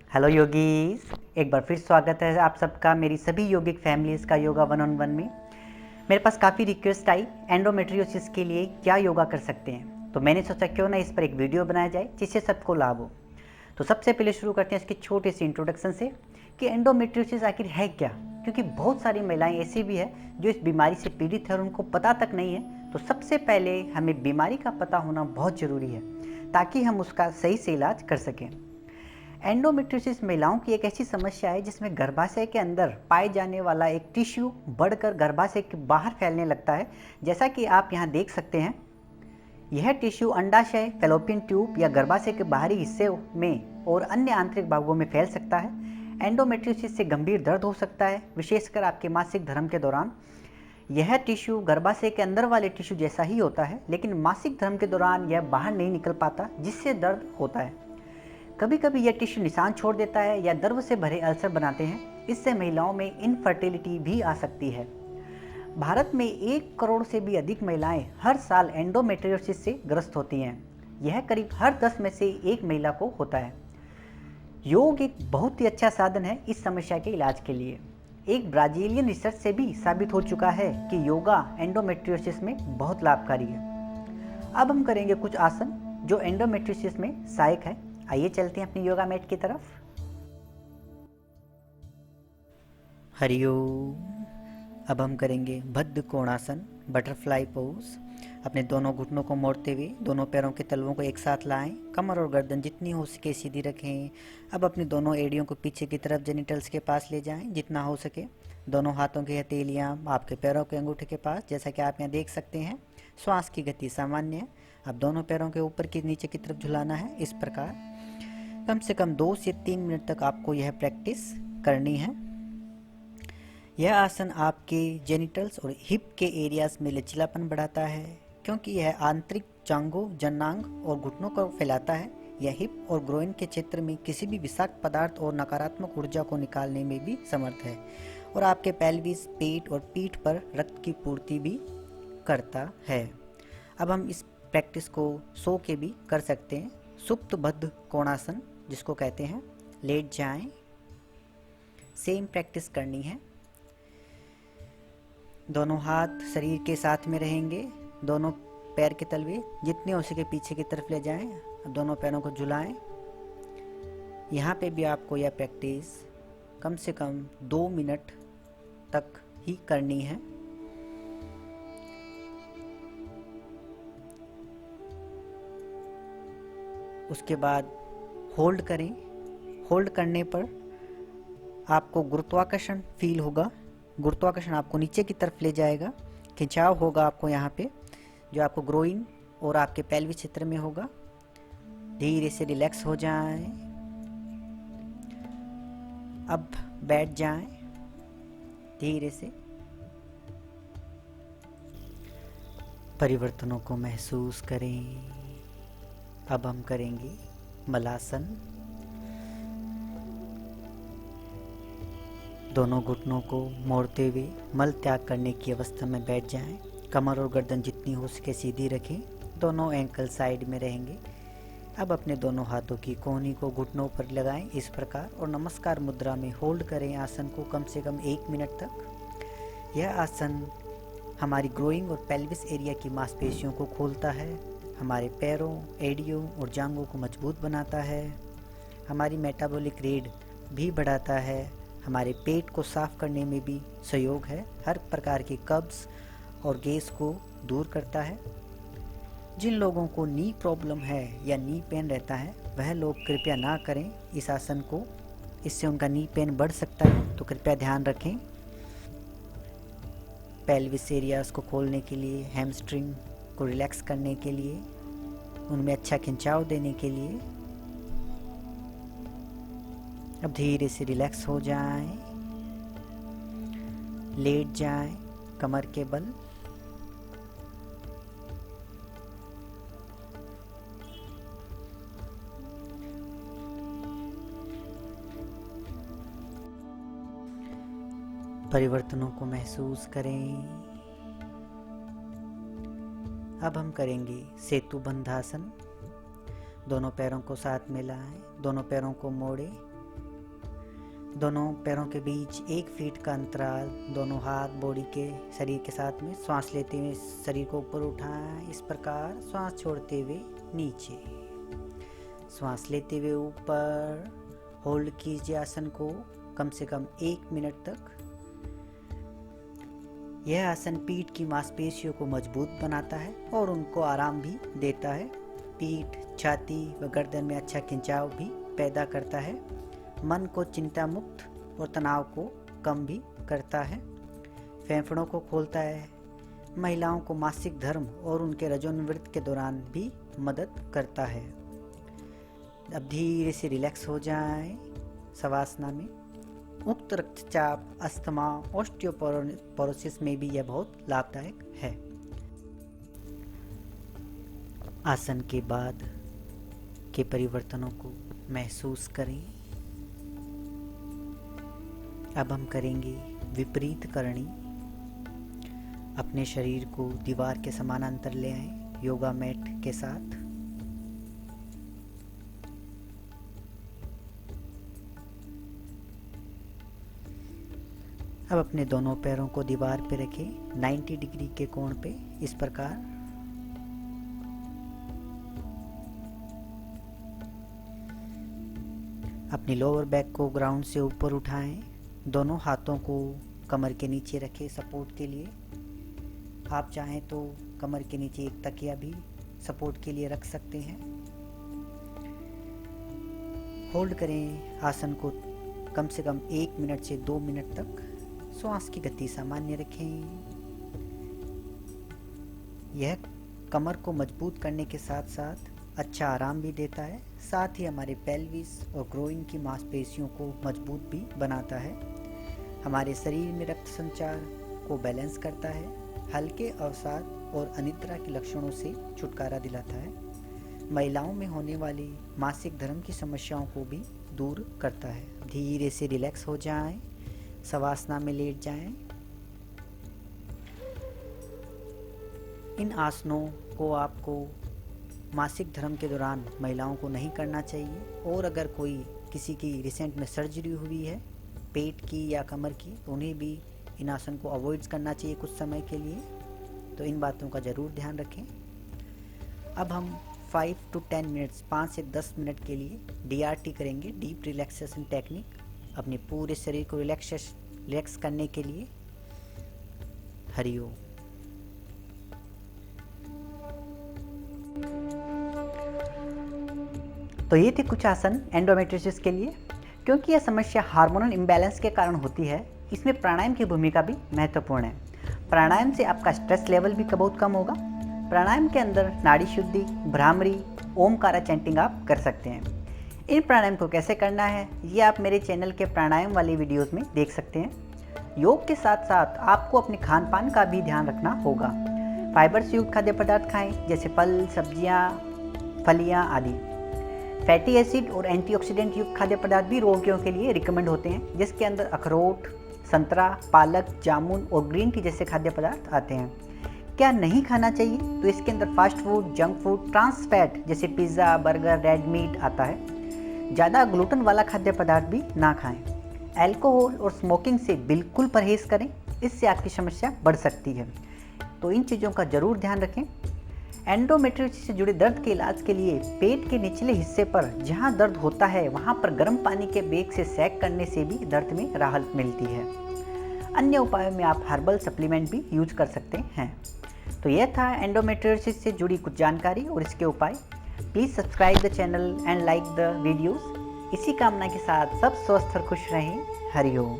Hello yogis, एक बार फिर स्वागत है आप सबका मेरी सभी योगिक फैमिलीज़ का योगा 1-on-1 में। मेरे पास काफ़ी रिक्वेस्ट आई एंडोमेट्रियोसिस के लिए क्या योगा कर सकते हैं, तो मैंने सोचा क्यों ना इस पर एक वीडियो बनाया जाए जिससे सबको लाभ हो। तो सबसे पहले शुरू करते हैं इसकी छोटी सी इंट्रोडक्शन से कि एंडोमेट्रियोसिस आखिर है क्या, क्योंकि बहुत सारी महिलाएं ऐसी भी है जो इस बीमारी से पीड़ित है और उनको पता तक नहीं है। तो सबसे पहले हमें बीमारी का पता होना बहुत ज़रूरी है ताकि हम उसका सही से इलाज कर सकें। एंडोमेट्रियोसिस महिलाओं की एक ऐसी समस्या है जिसमें गर्भाशय के अंदर पाए जाने वाला एक टिश्यू बढ़कर गर्भाशय के बाहर फैलने लगता है। जैसा कि आप यहाँ देख सकते हैं, यह टिश्यू अंडाशय, फैलोपियन ट्यूब या गर्भाशय के बाहरी हिस्से में और अन्य आंतरिक भागों में फैल सकता है। एंडोमेट्रियोसिस से गंभीर दर्द हो सकता है, विशेषकर आपके मासिक धर्म के दौरान। यह टिश्यू गर्भाशय के अंदर वाले टिश्यू जैसा ही होता है, लेकिन मासिक धर्म के दौरान यह बाहर नहीं निकल पाता, जिससे दर्द होता है। कभी कभी यह टिश्यू निशान छोड़ देता है या द्रव से भरे अल्सर बनाते हैं। इससे महिलाओं में इनफर्टिलिटी भी आ सकती है। भारत में 1 करोड़ से भी अधिक महिलाएं हर साल एंडोमेट्रियोसिस से ग्रस्त होती हैं। यह करीब हर 10 में से एक महिला को होता है। योग एक बहुत ही अच्छा साधन है इस समस्या के इलाज के लिए। एक ब्राजीलियन रिसर्च से भी साबित हो चुका है कि योगा एंडोमेट्रियोसिस में बहुत लाभकारी है। अब हम करेंगे कुछ आसन जो एंडोमेट्रियोसिस में सहायक है। आइए चलते हैं अपनी योगा मैट की तरफ। हरिओम। अब हम करेंगे बद्ध कोणासन, बटरफ्लाई पोज। अपने दोनों घुटनों को मोड़ते हुए दोनों पैरों के तलवों को एक साथ लाएं। कमर और गर्दन जितनी हो सके सीधी रखें। अब अपनी दोनों एड़ियों को पीछे की तरफ जेनिटल्स के पास ले जाएं जितना हो सके। दोनों हाथों की हथेलियां आपके पैरों के अंगूठे के पास, जैसा कि आप यहाँ देख सकते हैं। श्वास की गति सामान्य है। अब दोनों पैरों के ऊपर की नीचे की तरफ झुलाना है इस प्रकार। कम से कम 2 से 3 मिनट तक आपको यह प्रैक्टिस करनी है। यह आसन आपके जेनिटल्स और हिप के एरियाज में लचीलापन बढ़ाता है, क्योंकि यह आंतरिक जांघों, जनांग और घुटनों को फैलाता है। यह हिप और ग्रोइन के क्षेत्र में किसी भी विषाक्त पदार्थ और नकारात्मक ऊर्जा को निकालने में भी समर्थ है और आपके पेल्विस, पेट और पीठ पर रक्त की पूर्ति भी करता है। अब हम इस प्रैक्टिस को सो के भी कर सकते हैं। सुप्त बद्ध कोणासन जिसको कहते हैं। लेट जाएं। सेम प्रैक्टिस करनी है। दोनों हाथ शरीर के साथ में रहेंगे। दोनों पैर के तलवे जितने हो सके पीछे की तरफ ले जाएं। अब दोनों पैरों को झुलाएं। यहाँ पे भी आपको यह प्रैक्टिस कम से कम 2 मिनट तक ही करनी है। उसके बाद होल्ड करें। होल्ड करने पर आपको गुरुत्वाकर्षण फील होगा। गुरुत्वाकर्षण आपको नीचे की तरफ ले जाएगा। खिंचाव होगा आपको यहाँ पे, जो आपको ग्रोइन और आपके पेल्विक क्षेत्र में होगा। धीरे से रिलैक्स हो जाएं। अब बैठ जाएं धीरे से। परिवर्तनों को महसूस करें। अब हम करेंगे मलासन। दोनों घुटनों को मोड़ते हुए मल त्याग करने की अवस्था में बैठ जाएं। कमर और गर्दन जितनी हो सके सीधी रखें। दोनों एंकल साइड में रहेंगे। अब अपने दोनों हाथों की कोहनी को घुटनों पर लगाएं इस प्रकार और नमस्कार मुद्रा में होल्ड करें आसन को कम से कम 1 मिनट तक। यह आसन हमारी ग्रोइंग और पेल्विस एरिया की मांसपेशियों को खोलता है, हमारे पैरों, एड़ियों और जांघों को मजबूत बनाता है, हमारी मेटाबॉलिक रेट भी बढ़ाता है, हमारे पेट को साफ करने में भी सहयोग है, हर प्रकार की कब्ज और गैस को दूर करता है। जिन लोगों को नी प्रॉब्लम है या नी पेन रहता है वह लोग कृपया ना करें इस आसन को, इससे उनका नी पेन बढ़ सकता है, तो कृपया ध्यान रखें। पेल्विस एरियाज को खोलने के लिए, हैमस्ट्रिंग को रिलैक्स करने के लिए, उनमें अच्छा खिंचाव देने के लिए। अब धीरे से रिलैक्स हो जाएं। लेट जाएं कमर के बल। परिवर्तनों को महसूस करें। अब हम करेंगे सेतु बंधासन। दोनों पैरों को साथ मिलाएं, दोनों पैरों को मोड़ें, दोनों पैरों के बीच 1 फीट का अंतराल, दोनों हाथ बॉडी के शरीर के साथ में श्वास लेते हुए शरीर को ऊपर उठाएं। इस प्रकार श्वास छोड़ते हुए नीचे, श्वास लेते हुए ऊपर। होल्ड कीजिए आसन को कम से कम 1 मिनट तक। यह आसन पीठ की मांसपेशियों को मजबूत बनाता है और उनको आराम भी देता है। पीठ, छाती व गर्दन में अच्छा खिंचाव भी पैदा करता है। मन को चिंता मुक्त और तनाव को कम भी करता है। फेफड़ों को खोलता है। महिलाओं को मासिक धर्म और उनके रजोनिवृत्ति के दौरान भी मदद करता है। अब धीरे से रिलैक्स हो जाएं शवासना में। उक्त रक्तचाप, अस्थमा, ऑस्टियोपोरोसिस में भी यह बहुत लाभदायक है। आसन के बाद के परिवर्तनों को महसूस करें। अब हम करेंगे विपरीत करणी। अपने शरीर को दीवार के समानांतर ले आएं योगा मैट के साथ। अब अपने दोनों पैरों को दीवार पे रखें 90 डिग्री के कोण पे, इस प्रकार। अपनी लोअर बैक को ग्राउंड से ऊपर उठाएं। दोनों हाथों को कमर के नीचे रखें सपोर्ट के लिए। आप चाहें तो कमर के नीचे एक तकिया भी सपोर्ट के लिए रख सकते हैं। होल्ड करें आसन को कम से कम 1 मिनट से 2 मिनट तक। श्वास की गति सामान्य रखें। यह कमर को मजबूत करने के साथ साथ अच्छा आराम भी देता है। साथ ही हमारे पेल्विस और ग्रोइन की मांसपेशियों को मजबूत भी बनाता है। हमारे शरीर में रक्त संचार को बैलेंस करता है। हल्के अवसाद और अनिद्रा के लक्षणों से छुटकारा दिलाता है। महिलाओं में होने वाली मासिक धर्म की समस्याओं को भी दूर करता है। धीरे से रिलैक्स हो जाएं, शवासना में लेट जाएं। इन आसनों को आपको मासिक धर्म के दौरान महिलाओं को नहीं करना चाहिए, और अगर कोई किसी की रिसेंट में सर्जरी हुई है पेट की या कमर की, तो उन्हें भी इन आसन को अवॉइड करना चाहिए कुछ समय के लिए। तो इन बातों का ज़रूर ध्यान रखें। अब हम 5 to 10 मिनट्स 5 से 10 मिनट के लिए DRT करेंगे, डीप रिलैक्सेशन टेक्निक। अपने पूरे शरीर को रिलैक्स करने के लिए। हरिओम। तो ये थे कुछ आसन एंडोमेट्रियोसिस के लिए। क्योंकि यह समस्या हार्मोनल इम्बैलेंस के कारण होती है, इसमें प्राणायाम की भूमिका भी महत्वपूर्ण है। प्राणायाम से आपका स्ट्रेस लेवल भी बहुत कम होगा। प्राणायाम के अंदर नाड़ी शुद्धि, भ्रामरी, ओमकारा चैंटिंग आप कर सकते हैं। इन प्राणायाम को कैसे करना है ये आप मेरे चैनल के प्राणायाम वाली वीडियोस में देख सकते हैं। योग के साथ साथ आपको अपने खान पान का भी ध्यान रखना होगा। फाइबर से युक्त खाद्य पदार्थ खाएं, जैसे फल, सब्जियां, फलियां आदि। फैटी एसिड और एंटीऑक्सीडेंट युक्त खाद्य पदार्थ भी रोगियों के लिए रिकमेंड होते हैं, जिसके अंदर अखरोट, संतरा, पालक, जामुन और ग्रीन टी जैसे खाद्य पदार्थ आते हैं। क्या नहीं खाना चाहिए? तो इसके अंदर fast food, junk food, trans fat जैसे पिज़्ज़ा, बर्गर, रेड मीट आता है। ज़्यादा ग्लूटेन वाला खाद्य पदार्थ भी ना खाएं। अल्कोहल और स्मोकिंग से बिल्कुल परहेज करें, इससे आपकी समस्या बढ़ सकती है। तो इन चीज़ों का ज़रूर ध्यान रखें। एंडोमेट्रियोसिस से जुड़े दर्द के इलाज के लिए पेट के निचले हिस्से पर जहां दर्द होता है वहां पर गर्म पानी के बेग से सेक करने से भी दर्द में राहत मिलती है। अन्य उपायों में आप हर्बल सप्लीमेंट भी यूज कर सकते हैं। तो यह था एंडोमेट्रियोसिस से जुड़ी कुछ जानकारी और इसके उपाय। Please subscribe the channel and like the videos. इसी कामना के साथ सब स्वस्थ और खुश रहें। हरिओम।